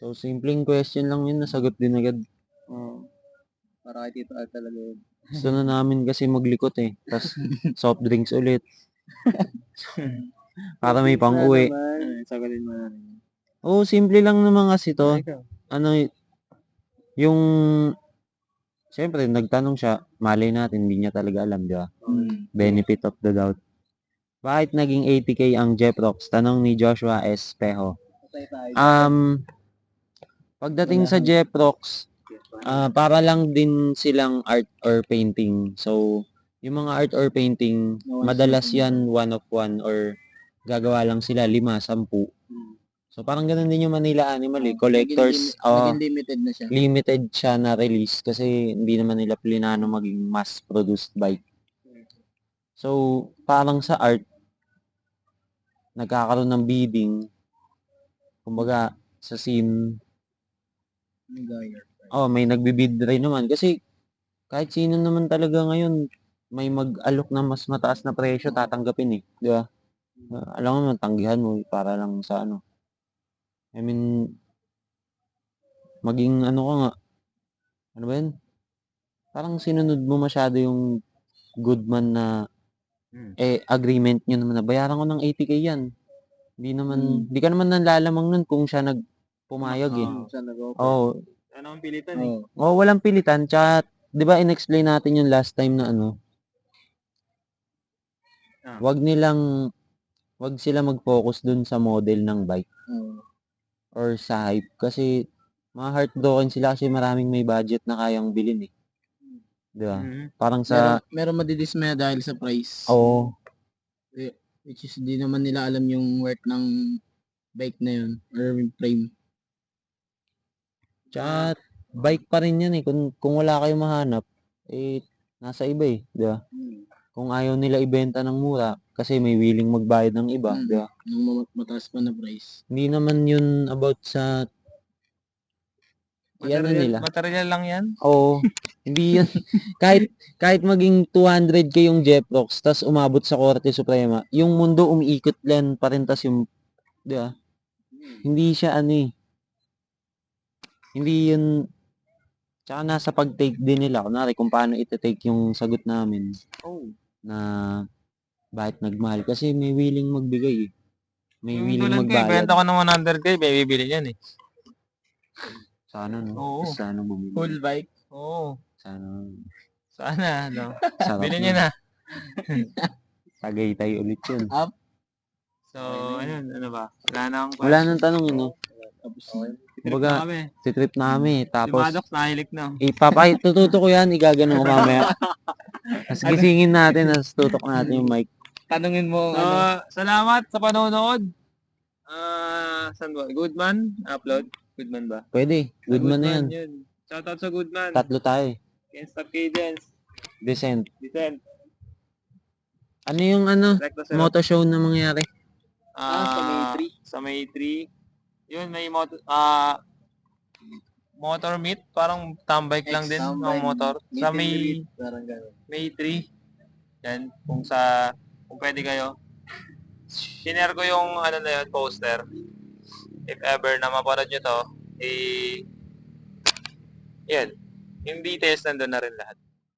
So, simpleng question lang yun, nasagot din agad. Para kay Tito Al talaga yun. Gusto na namin kasi maglikot eh. Tapos, soft drinks ulit. Para may pang-uwi. Sagutin mo na. Oo, simple lang naman kasi to. Ano, yung... Siyempre, nagtanong siya, malay natin, hindi niya talaga alam, di ba? Benefit of the doubt. Bakit naging 80K ang Jeprox? Tanong ni Joshua S. Peho. Pagdating sa Jeprox, para lang din silang art or painting. So, yung mga art or painting, madalas yan one of one or gagawa lang sila 5, 10. So, parang ganun din yung Manila Animal eh. Collectors, Naging limited na siya. limited siya na release kasi hindi naman nila plinano maging mass-produced bike. So, parang sa art, nagkakaroon ng bidding. Kumbaga, sa scene, may nagbibid rin naman. Kasi, kahit sino naman talaga ngayon, may mag-alok ng mas mataas na presyo, tatanggapin eh. Di ba? Alam mo, tanggihan mo para lang sa ano. I mean, maging ano ka nga, ano ba yun? Parang sinunod mo masyado yung good man na agreement nyo naman na bayaran ko ng 80K yan. Hindi ka naman nanlalamang nun kung siya pumayag eh. Oo. Ano ang pilitan eh? Oo, walang pilitan. Tsaka, di ba in-explain natin yung last time na ano, wag sila mag-focus dun sa model ng bike. Or sa hype. Kasi, heartbroken sila kasi maraming may budget na kayang bilhin eh. Di ba? Parang sa... Meron madidismaya dahil sa price. Oo. Which is, di naman nila alam yung worth ng bike na yun. Or frame. Tsaka, bike pa rin yan eh. Kung wala kayong mahanap, nasa iba eh. Di ba? Kung ayaw nila ibenta ng mura, kasi may willing magbayad ng iba. Di ba? Nung mataas pa na price. Hindi naman yun about sa... Material lang yan? Oo. Hindi yun. kahit maging 200K yung Jeprox, tas umabot sa Korte Suprema, yung mundo umiikot lang pa rin, tas yung... Di ba? Hindi siya ano eh. Hindi yun... Tsaka nasa pag-take din nila. Kunwari kung paano iti-take yung sagot namin. Na bakit nagmahal. Kasi may willing magbigay eh. May willing magbayad. Benta ko ng 100K, may bibili yan eh. Sana no? Oo. Sana bumili. Full bike? Oo. Sana no? sarap Bili nyo nun. na. Tagaytay ulit yun. So, ayun, ano ba? Wala nang tanong yun, no? Kumbaga, titrip na kami. Tapos, si Maddox nahilik na. tututo ko yan, igagano ko mamaya. Tapos gisingin natin, tapos tutok natin yung mic. Tanungin mo, salamat sa panonood. Saan ba? Goodman? Upload? Goodman ba? Pwede, Goodman na yan. Shoutout sa Goodman. 3 tayo. Can't Stop Cadence. Decent. Ano yung Moto show na mangyari? sa May 3. Sa May 3. Yun, may motor meet. Parang tambike lang din ng motor. Sa May 3. Yan, kung pwede kayo. Sinare ko yung poster. If ever na mapanood nyo to, yan. Yung details nandun na rin lahat.